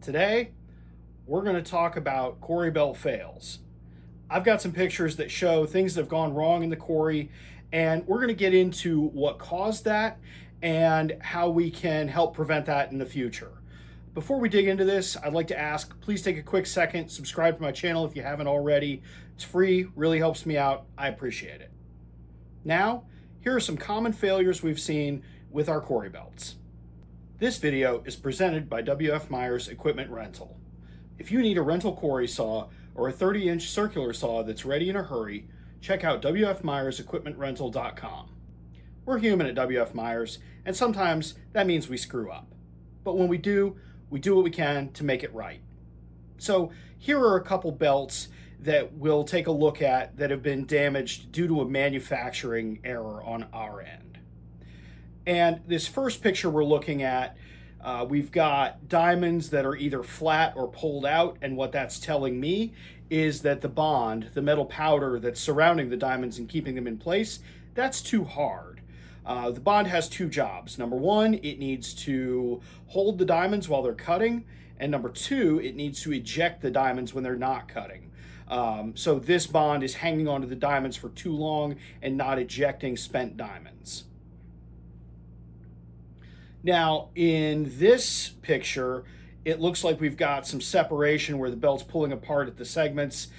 Today, we're going to talk about Quarry belt fails. I've got some pictures that show things that have gone wrong in the Quarry, and we're going to get into what caused that and how we can help prevent that in the future. Before we dig into this, I'd like to ask, please take a quick second, subscribe to my channel if you haven't already. It's free, really helps me out. I appreciate it. Now, here are some common failures we've seen with our Quarry belts. This video is presented by WF Myers Equipment Rental. If you need a rental quarry saw or a 30-inch circular saw that's ready in a hurry, check out wfmyersequipmentrental.com. We're human at WF Myers, and sometimes that means we screw up. But when we do what we can to make it right. So here are a couple belts that we'll take a look at that have been damaged due to a manufacturing error on our end. And this first picture we're looking at, we've got diamonds that are either flat or pulled out, and what that's telling me is that the bond, the metal powder that's surrounding the diamonds and keeping them in place, that's too hard. The bond has two jobs. Number one, it needs to hold the diamonds while they're cutting, and number two, it needs to eject the diamonds when they're not cutting. So this bond is hanging onto the diamonds for too long and not ejecting spent diamonds. Now, in this picture, it looks like we've got some separation where the belt's pulling apart at the segments.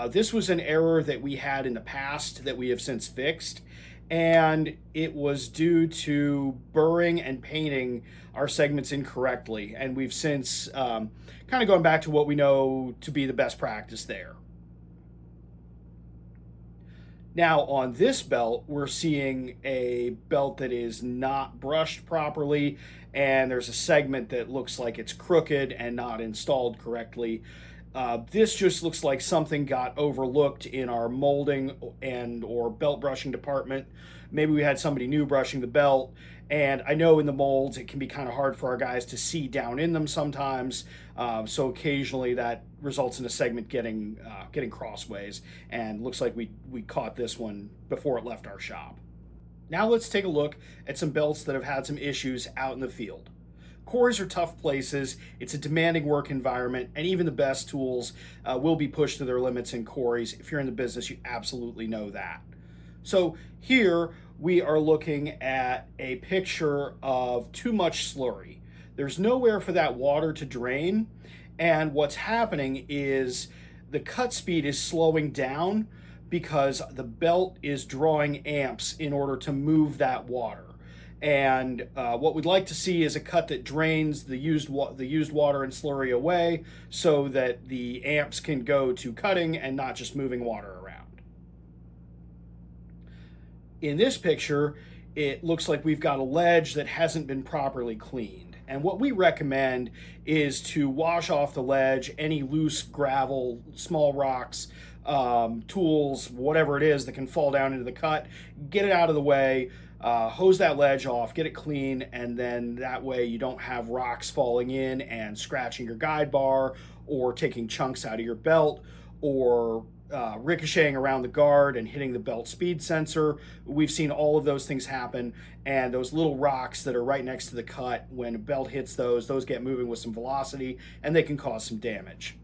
This was an error that we had in the past that we have since fixed, and it was due to burring and painting our segments incorrectly, and we've since kind of gone back to what we know to be the best practice there. Now on this belt, we're seeing a belt that is not brushed properly, and there's a segment that looks like it's crooked and not installed correctly. This just looks like something got overlooked in our molding and or belt brushing department. Maybe we had somebody new brushing the belt, and I know in the molds it can be kind of hard for our guys to see down in them sometimes, so occasionally that results in a segment getting crossways, and looks like we caught this one before it left our shop. Now let's take a look at some belts that have had some issues out in the field. Quarries are tough places, it's a demanding work environment, and even the best tools will be pushed to their limits in quarries. If you're in the business, you absolutely know that. So here we are looking at a picture of too much slurry. There's nowhere for that water to drain, and what's happening is the cut speed is slowing down because the belt is drawing amps in order to move that water. And what we'd like to see is a cut that drains the used water and slurry away so that the amps can go to cutting and not just moving water around. In this picture, it looks like we've got a ledge that hasn't been properly cleaned. And what we recommend is to wash off the ledge, any loose gravel, small rocks, tools, whatever it is that can fall down into the cut, get it out of the way, hose that ledge off, get it clean, and then that way you don't have rocks falling in and scratching your guide bar or taking chunks out of your belt or ricocheting around the guard and hitting the belt speed sensor. We've seen all of those things happen, and those little rocks that are right next to the cut, when a belt hits those get moving with some velocity and they can cause some damage.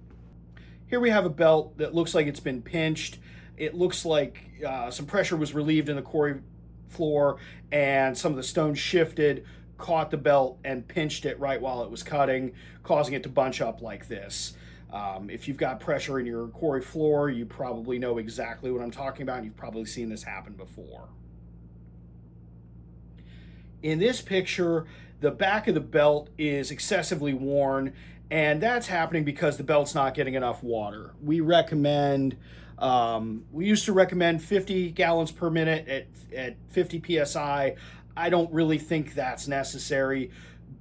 Here we have a belt that looks like it's been pinched. It looks like some pressure was relieved in the quarry floor and some of the stones shifted, caught the belt and pinched it right while it was cutting, causing it to bunch up like this. If you've got pressure in your quarry floor, you probably know exactly what I'm talking about, and you've probably seen this happen before. In this picture, the back of the belt is excessively worn, and that's happening because the belt's not getting enough water. We used to recommend 50 gallons per minute at 50 psi. I don't really think that's necessary,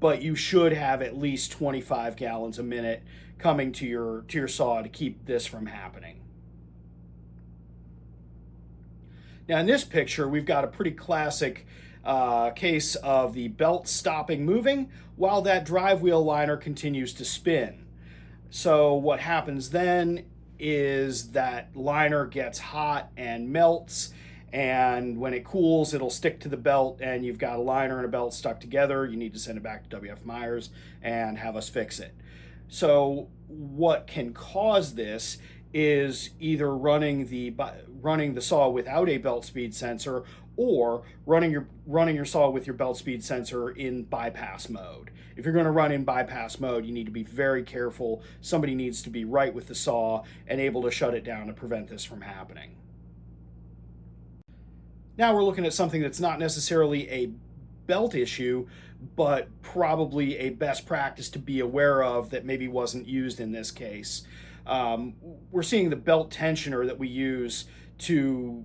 but you should have at least 25 gallons a minute coming to your saw to keep this from happening. Now in this picture, we've got a pretty classic case of the belt stopping moving while that drive wheel liner continues to spin. So what happens then is that liner gets hot and melts, and when it cools, it'll stick to the belt, and you've got a liner and a belt stuck together. You need to send it back to WF Myers and have us fix it. So what can cause this is either running the saw without a belt speed sensor, or running your saw with your belt speed sensor in bypass mode. If you're going to run in bypass mode, you need to be very careful. Somebody needs to be right with the saw and able to shut it down to prevent this from happening. Now we're looking at something that's not necessarily a belt issue, but probably a best practice to be aware of that maybe wasn't used in this case. Um, we're seeing the belt tensioner that we use to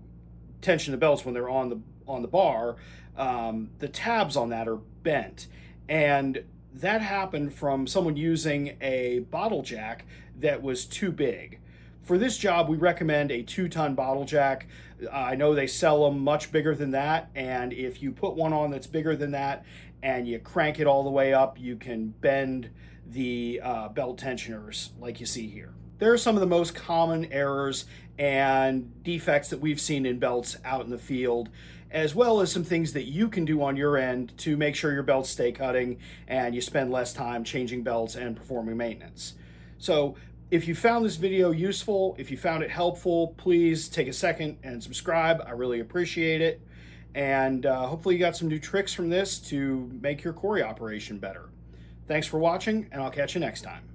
tension the belts when they're on the bar. The tabs on that are bent, and that happened from someone using a bottle jack that was too big. For this job, we recommend a 2-ton bottle jack. I know they sell them much bigger than that, and if you put one on that's bigger than that and you crank it all the way up, you can bend the belt tensioners like you see here. There are some of the most common errors and defects that we've seen in belts out in the field, as well as some things that you can do on your end to make sure your belts stay cutting and you spend less time changing belts and performing maintenance. So if you found this video useful, if you found it helpful, please take a second and subscribe. I really appreciate it. And hopefully you got some new tricks from this to make your quarry operation better. Thanks for watching, and I'll catch you next time.